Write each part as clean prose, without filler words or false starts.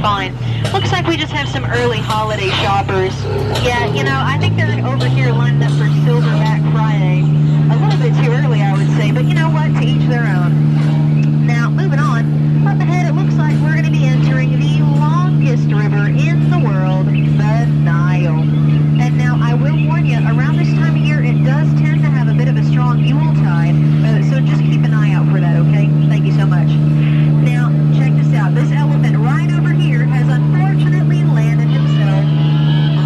fine. Looks like we just have some early holiday shoppers. Yeah, I think they're over here lined up for Silverback Friday. A little bit too early, I would say, but you know what? To each their own. Now, moving on. Up ahead, it looks like we're going to be entering the longest river in the world, the Nile. And now, I will warn you, around this time of year, it does tend to have a bit of a strong Yule tide, so just keep an eye out for that, okay? Thank you so much. Now, check this out. This elephant right over here has unfortunately landed himself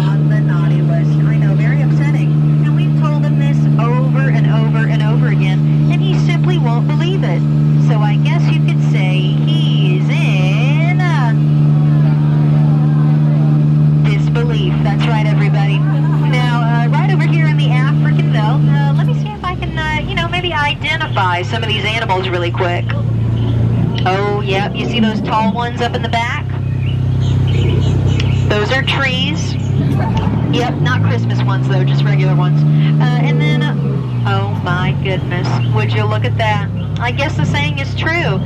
on the naughty list. I know, very upsetting. And we've told him this over and over and over again, and he simply won't believe it. So I guess you could say he's in disbelief. That's right, everybody. Now, right over here in the African belt, let me see if I can, maybe identify some of these animals really quick. Oh, yep, you see those tall ones up in the back? Those are trees. Yep, not Christmas ones, though, just regular ones. And then, oh my goodness, would you look at that? I guess the saying is true.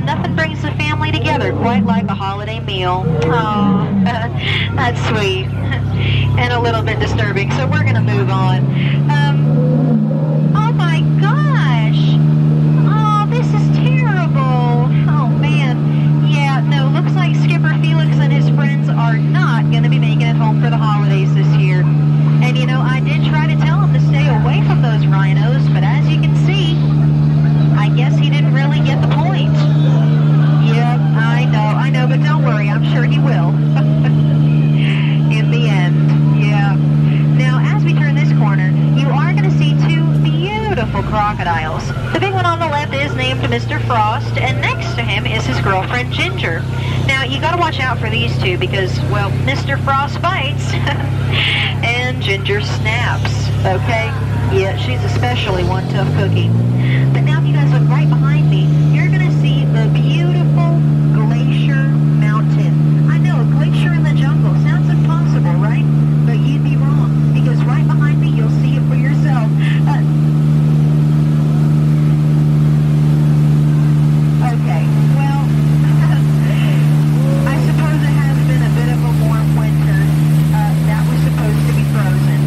Nothing brings the family together quite like a holiday meal. Oh, that's sweet. And a little bit disturbing, so we're going to move on. Oh my gosh! Oh, this is terrible. Oh man. Yeah, no, looks like Skipper Felix and his friends are not going to be making it home for the holidays this year. And I did try to tell him to stay away from those rhinos, but as you can see, I guess he didn't really get the point. Yep, I know, but don't worry, I'm sure he will. In the end, yeah. Now, as we turn this corner, you are going to see two beautiful crocodiles. The big one on the left is named Mr. Frost, and next to him is his girlfriend, Ginger. Now, you got to watch out for these two because, well, Mr. Frost bites, and Ginger snaps, okay? Yeah, she's especially one tough cookie. But now, if you guys look right behind me, you're going to see the beautiful Glacier Mountain. I know, a glacier in the jungle. Sounds impossible, right? But you'd be wrong, because right behind me, you'll see it for yourself. Okay, well, I suppose it has been a bit of a warm winter. That was supposed to be frozen,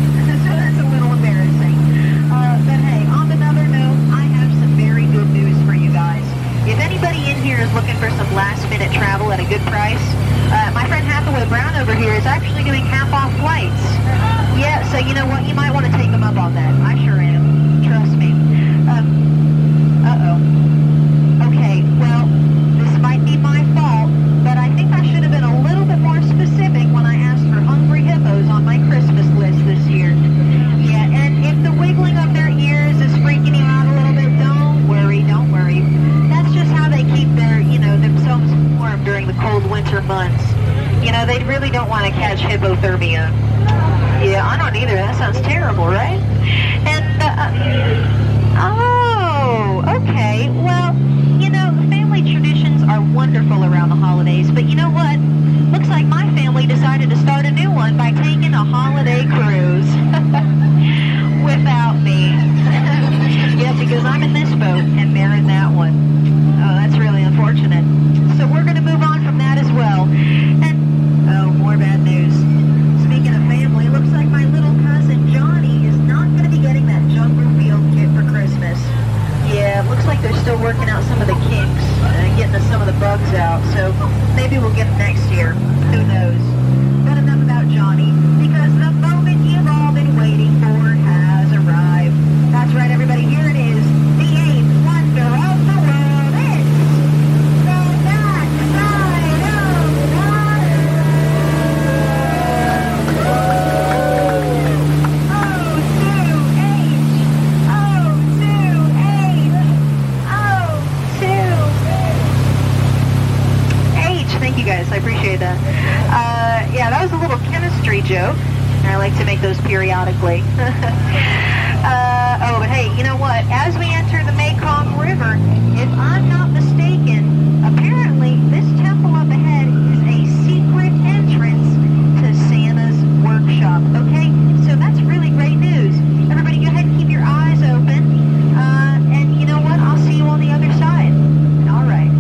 so that's a little embarrassing. But hey, on another note, I have some very good news for you guys. If anybody in here is looking for some last-minute travel at a good price, my friend Hathaway Brown over here is actually doing half-off flights. Yeah, so you know what? You might want to take him up on that. I sure am. Trust me. Uh-oh. Okay, well, this might be my fault, but I think I should have been a little bit more specific when I asked for hungry hippos on my Christmas list this year. Yeah, and if the wiggling of their ears is freaking you out a little bit, don't worry, don't worry. That's just how they keep their, themselves warm during the cold winter months. They really don't want to catch hypothermia. Yeah, I don't either. That sounds terrible, right? And, oh, okay. Well, family traditions are wonderful around the holidays, but you know what? Looks like my family decided to start a new one by taking a holiday cruise. Without me. Yeah, because I'm in this boat and they're in that one. Oh, that's really unfortunate. So we're going to move on from that as well. And, oh, more bad news. Speaking of family, it looks like my little cousin Johnny is not going to be getting that Jungle Field kit for Christmas. Yeah, it looks like they're still working out some of the kinks and getting some of the bugs out, so maybe we'll get them next year. Who knows? But enough about Johnny, because the moment you've all been waiting for has arrived. That's right, everybody, here it is, the eighth wonder of the world. It's the backside of water. Thank you guys, I appreciate that. Yeah, that was a little chemistry joke. I like to make those periodically. Oh, but hey, you know what? As we enter the Mekong River, if I'm not mistaken, apparently this temple up ahead is a secret entrance to Santa's workshop. Okay, so that's really great news. Everybody go ahead and keep your eyes open. And you know what? I'll see you on the other side. All right.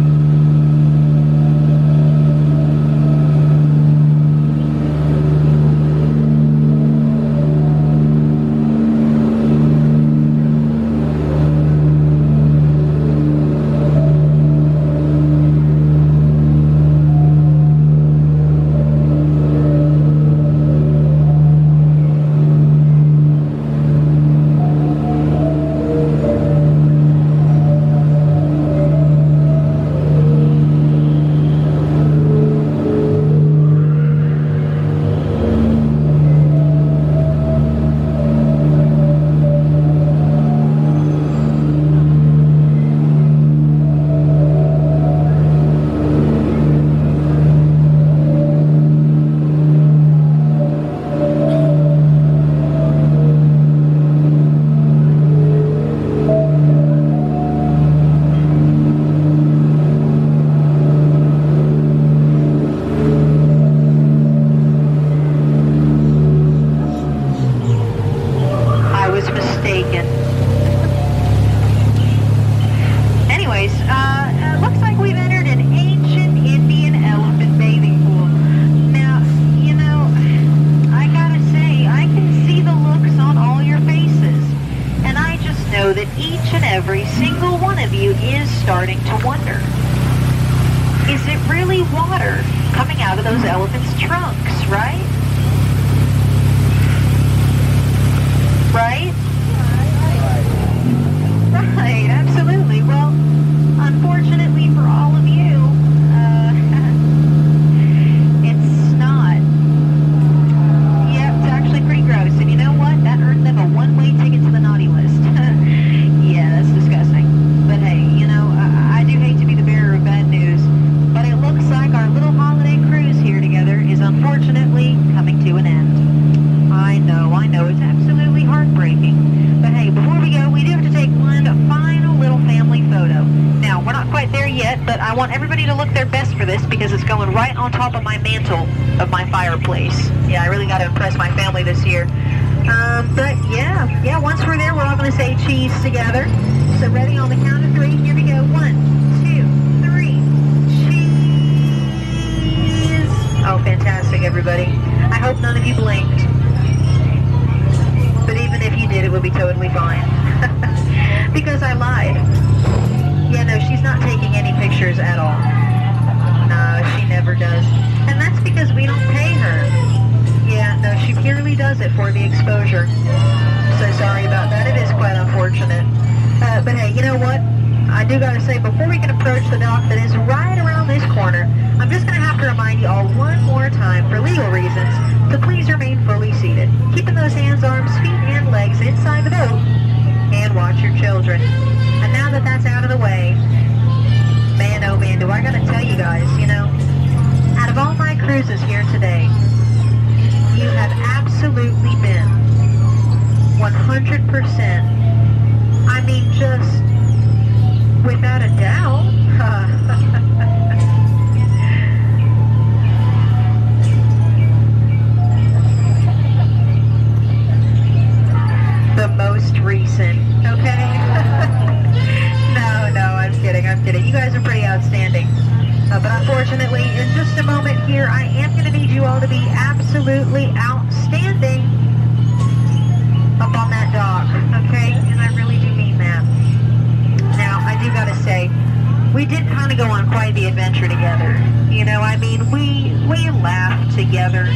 anyways, looks like we've entered an ancient Indian elephant bathing pool. Now, you know, I gotta say, I can see the looks on all your faces. And I just know that each and every single one of you is starting to wonder. Is it really water coming out of those elephants' trunks, right? Right? Right, absolutely. Well, unfortunately for all of you, it's not. Yep, it's actually pretty gross. And you know what? That earned them a one-way ticket to the naughty list. Yeah, that's disgusting. But hey, you know, I do hate to be the bearer of bad news, but it looks like our little holiday cruise here together is unfortunately coming to an end. I know, it's absolutely heartbreaking. But hey, before we go, we do have to take one final little family photo. Now, we're not quite there yet, but I want everybody to look their best for this because it's going right on top of my mantle of my fireplace. Yeah, I really got to impress my family this year. But yeah, once we're there, we're all going to say cheese together. So ready on the count of 3, here we go. 1, 2, 3, cheese! Oh, fantastic, everybody. I hope none of you blinked. But even if you did, it would be totally fine. Because I lied. Yeah, no, she's not taking any pictures at all. No, she never does. And that's because we don't pay her. Yeah, no, she purely does it for the exposure. So sorry about that. It is quite unfortunate. But hey, you know what? I do gotta say, before we can approach the dock that is right around this corner, I'm just gonna have to remind you all one more time, for legal reasons, to please remain fully seated, keeping those hands, arms, feet, and legs inside the boat, and watch your children. And now that that's out of the way, man, oh man, do I gotta tell you guys, you know, out of all my cruises here today, you have absolutely been 100%, I mean, just without a doubt, the most recent, okay? No, I'm kidding. You guys are pretty outstanding. But unfortunately, in just a moment here, I am going to need you all to be absolutely outstanding up on that dock, okay? And I really do mean that. Now, I do got to say, we did kind of go on quite the adventure together. You know, I mean, we laughed together.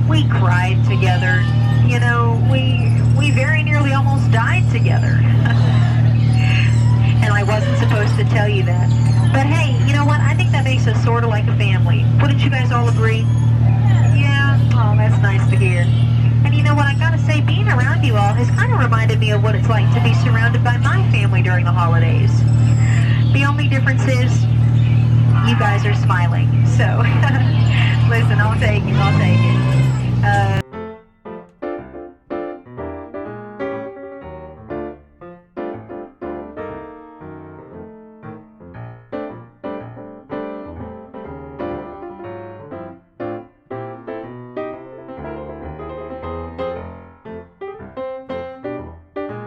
We cried together. You know, we very nearly almost died together. And I wasn't supposed to tell you that. But hey, you know what? I think that makes us sort of like a family. Wouldn't you guys all agree? Yeah? Oh, that's nice to hear. And you know what? I gotta say, being around you all has kind of reminded me of what it's like to be surrounded by my family during the holidays. The only difference is you guys are smiling. So, listen, I'll take it.